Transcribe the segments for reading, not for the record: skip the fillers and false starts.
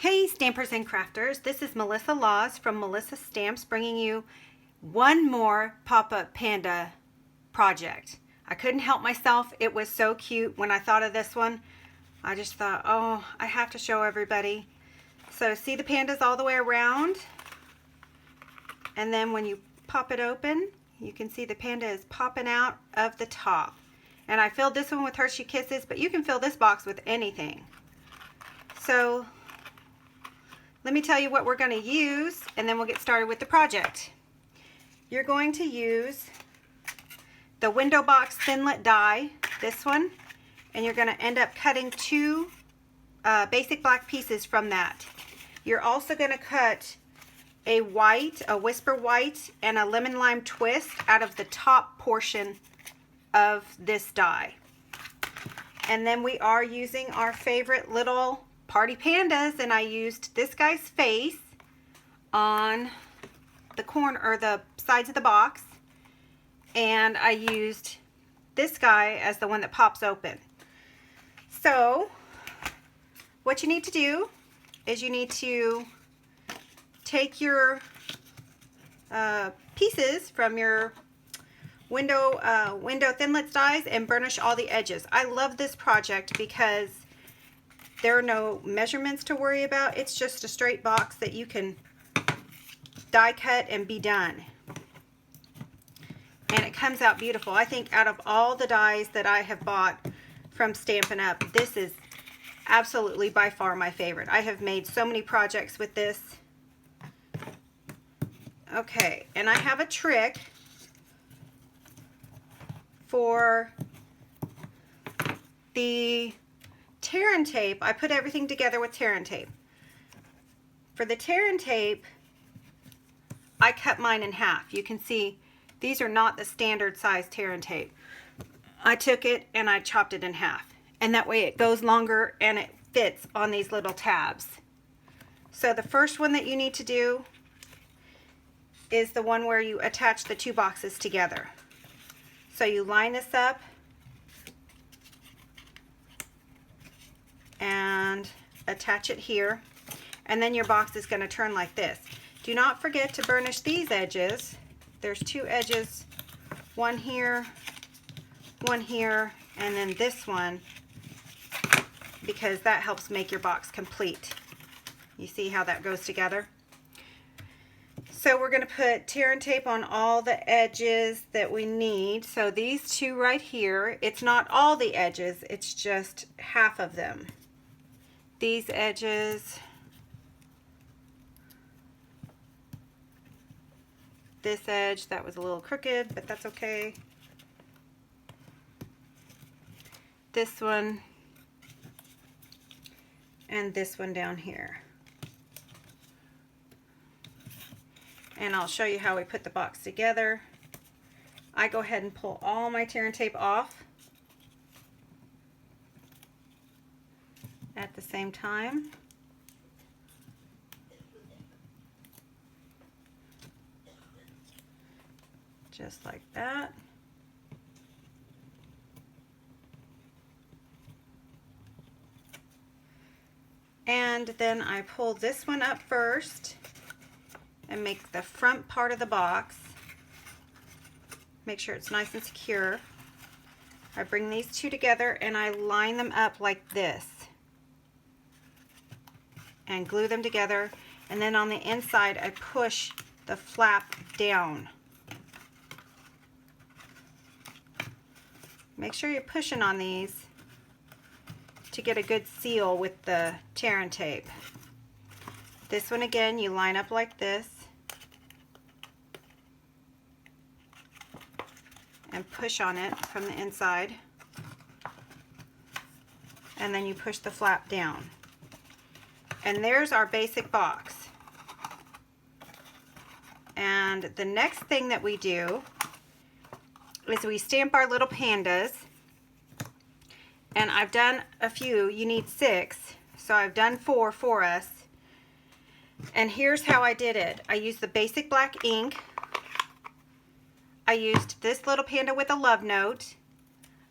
Hey Stampers and Crafters, this is Loffler-Laws from Melissa Stamps bringing you one more pop-up panda project. I couldn't help myself. It was so cute when I thought of this one. I just thought, oh, I have to show everybody. So see the pandas all the way around, and then when you pop it open, you can see the panda is popping out of the top. And I filled this one with Hershey Kisses, but you can fill this box with anything. So let me tell you what we're going to use, and then we'll get started with the project. You're going to use the window box thinlet die, this one, and you're going to end up cutting two basic black pieces from that. You're also going to cut a white, a whisper white, and a lemon lime twist out of the top portion of this die. And then we are using our favorite little party pandas, and I used this guy's face on the corner or the sides of the box, and I used this guy as the one that pops open. So what you need to do is you need to take your pieces from your window thinlits dies and burnish all the edges. I love this project because there are no measurements to worry about. It's just a straight box that you can die cut and be done. And it comes out beautiful. I think out of all the dies that I have bought from Stampin' Up, this is absolutely by far my favorite. I have made so many projects with this. Okay, and I have a trick for the tear and tape. I put everything together with tear and tape. For the tear and tape, I cut mine in half. You can see these are not the standard size tear and tape. I took it and I chopped it in half, and that way it goes longer and it fits on these little tabs. So the first one that you need to do is the one where you attach the two boxes together. So you line this up and attach it here, and then your box is going to turn like this. Do not forget to burnish these edges. There's two edges, one here, and then this one, because that helps make your box complete. You see how that goes together? So we're going to put tear and tape on all the edges that we need. So these two right here, it's not all the edges, it's just half of them. These edges, this edge, that was a little crooked, but that's okay. This one, and this one down here. And I'll show you how we put the box together. I go ahead and pull all my tear and tape off at the same time. Just like that. And then I pull this one up first and make the front part of the box. Make sure it's nice and secure. I bring these two together and I line them up like this and glue them together, and then on the inside I push the flap down. Make sure you're pushing on these to get a good seal with the tear and tape. This one again, you line up like this and push on it from the inside, and then you push the flap down. And there's our basic box. And the next thing that we do is we stamp our little pandas. And I've done a few. You need 6, so I've done 4 for us. And here's how I did it. I used the basic black ink. I used this little panda with a love note.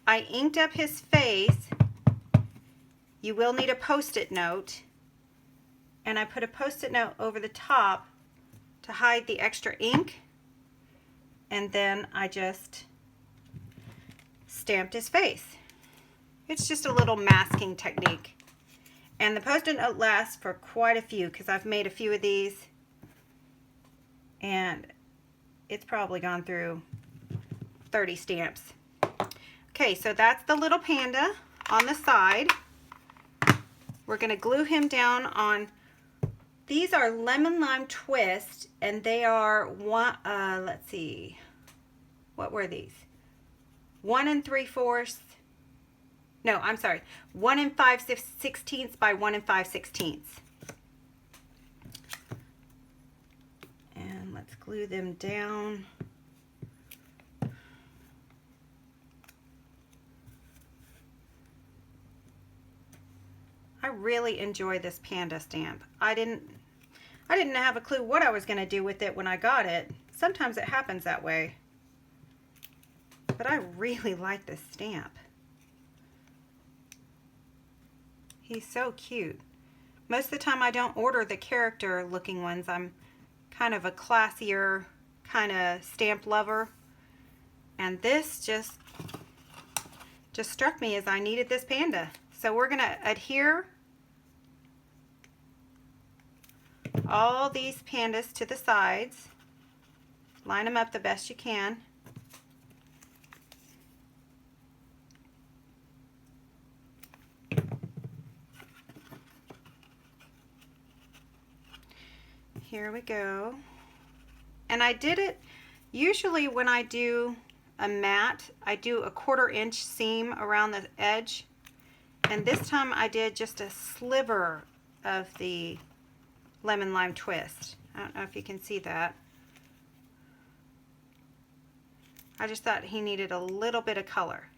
I inked up his face. You will need a Post-it note. and I put a Post-it note over the top to hide the extra ink, and then I just stamped his face. It's just a little masking technique. And the Post-it note lasts for quite a few because I've made a few of these, and it's probably gone through 30 stamps. Okay, so that's the little panda on the side. We're going to glue him down on, these are lemon lime twist, and they are one, let's see, what were these? 1 3/4, no, I'm sorry, 1 5/16 by 1 5/16. And let's glue them down. I really enjoy this panda stamp. I didn't have a clue what I was going to do with it when I got it. Sometimes it happens that way. But I really like this stamp. He's so cute. Most of the time I don't order the character looking ones. I'm kind of a classier kind of stamp lover. And this just struck me as I needed this panda. So we're going to adhere all these pandas to the sides. Line them up the best you can. Here we go. And I did it, usually when I do a mat, I do a 1/4 inch seam around the edge. And this time I did just a sliver of the lemon lime twist. I don't know if you can see that. I just thought he needed a little bit of color.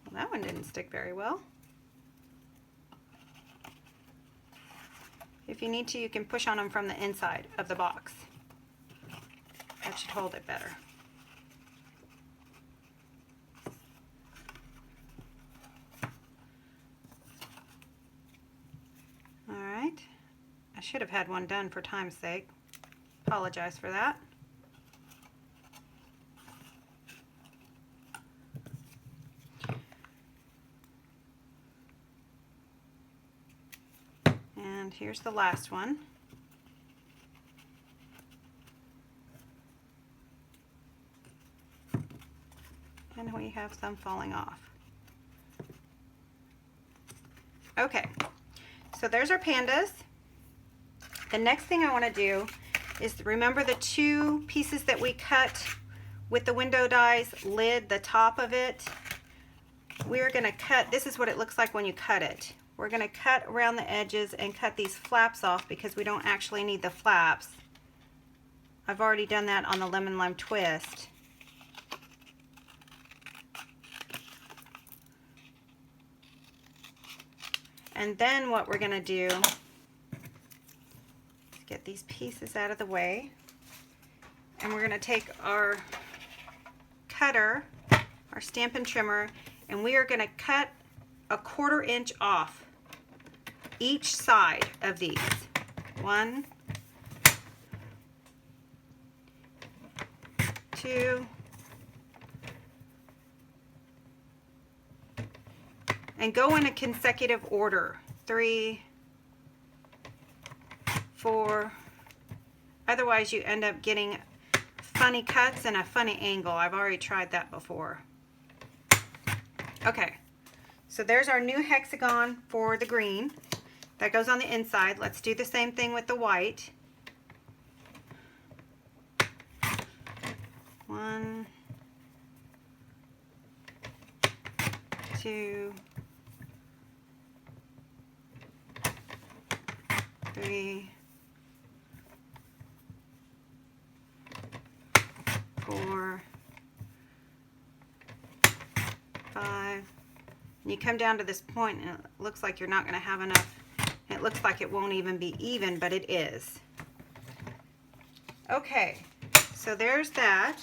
Well, that one didn't stick very well. If you need to, you can push on them from the inside of the box. That should hold it better. Alright, I should have had one done for time's sake. Apologize for that. And here's the last one. And we have some falling off. Okay, so there's our pandas. The next thing I want to do is remember the 2 pieces that we cut with the window dies lid, the top of it. We're going to cut, this is what it looks like when you cut it. We're going to cut around the edges and cut these flaps off because we don't actually need the flaps. I've already done that on the lemon lime twist. And then what we're going to do is get these pieces out of the way. And we're going to take our cutter, our Stampin' trimmer, and we are going to cut a 1/4 inch off each side of these. 1, 2, and go in a consecutive order. 3, 4. Otherwise you end up getting funny cuts and a funny angle. I've already tried that before. Okay, so there's our new hexagon for the green. That goes on the inside. Let's do the same thing with the white. 1, 2, 3, 4, 5. And you come down to this point and it looks like you're not going to have enough. It looks like it won't even be even, but it is. Okay, so there's that.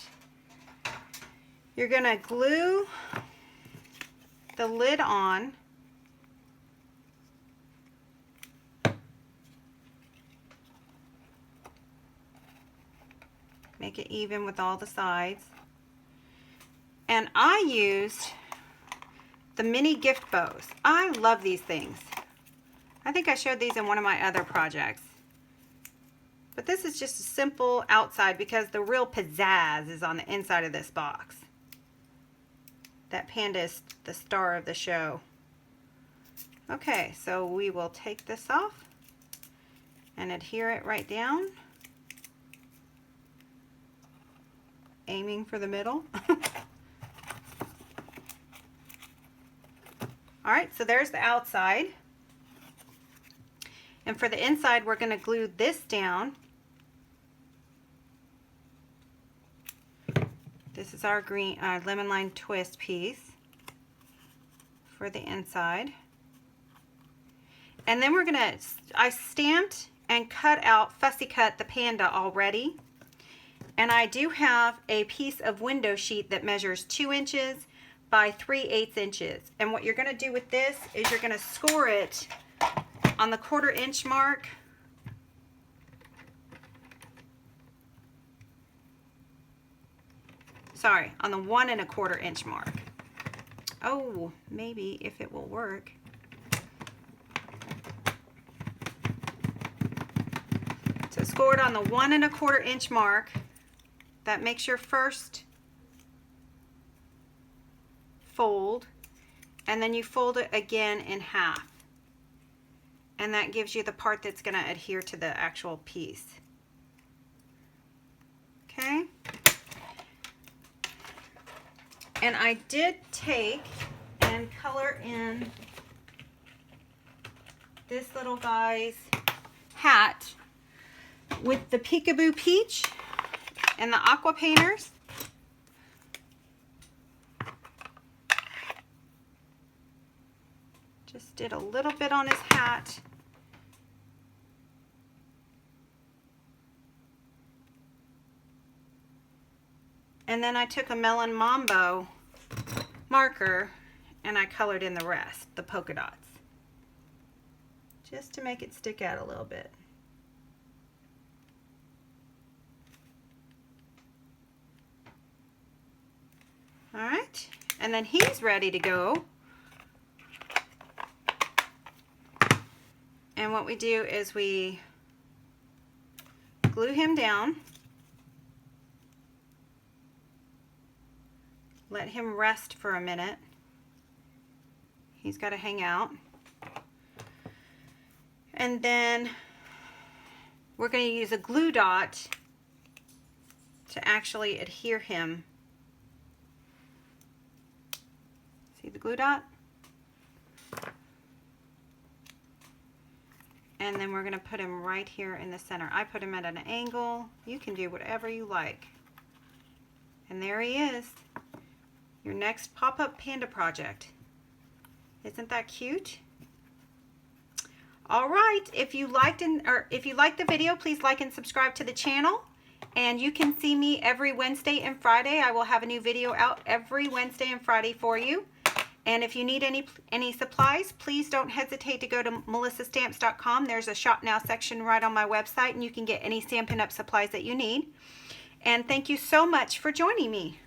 You're going to glue the lid on. Make it even with all the sides. And I used the mini gift bows. I love these things. I think I showed these in one of my other projects. But this is just a simple outside because the real pizzazz is on the inside of this box. That panda is the star of the show. Okay, so we will take this off and adhere it right down. Aiming for the middle. Alright, so there's the outside. And for the inside, we're going to glue this down. This is our green lemon lime twist piece for the inside. And then we're going to, I stamped and cut out, fussy cut the panda already. And I do have a piece of window sheet that measures 2 inches by 3/8 inches. And what you're going to do with this is you're going to score it on the 1/4 inch mark. Sorry, on the 1 1/4 inch mark. Oh, maybe if it will work. So score it on the 1 1/4 inch mark. That makes your first fold, and then you fold it again in half. And that gives you the part that's going to adhere to the actual piece. Okay? And I did take and color in this little guy's hat with the Peekaboo Peach and the aqua painters. Just did a little bit on his hat. And then I took a Melon Mambo marker and I colored in the rest, the polka dots, just to make it stick out a little bit. All right, and then he's ready to go. And what we do is we glue him down, let him rest for a minute. He's got to hang out. And then we're going to use a glue dot to actually adhere him. See the glue dot? And then we're going to put him right here in the center. I put him at an angle. You can do whatever you like. And there he is. Your next pop-up panda project. Isn't that cute? All right, if you liked the video, please like and subscribe to the channel. And you can see me every Wednesday and Friday. I will have a new video out every Wednesday and Friday for you. And if you need any supplies, please don't hesitate to go to melissastamps.com. There's a Shop Now section right on my website, and you can get any Stampin' Up! Supplies that you need. And thank you so much for joining me.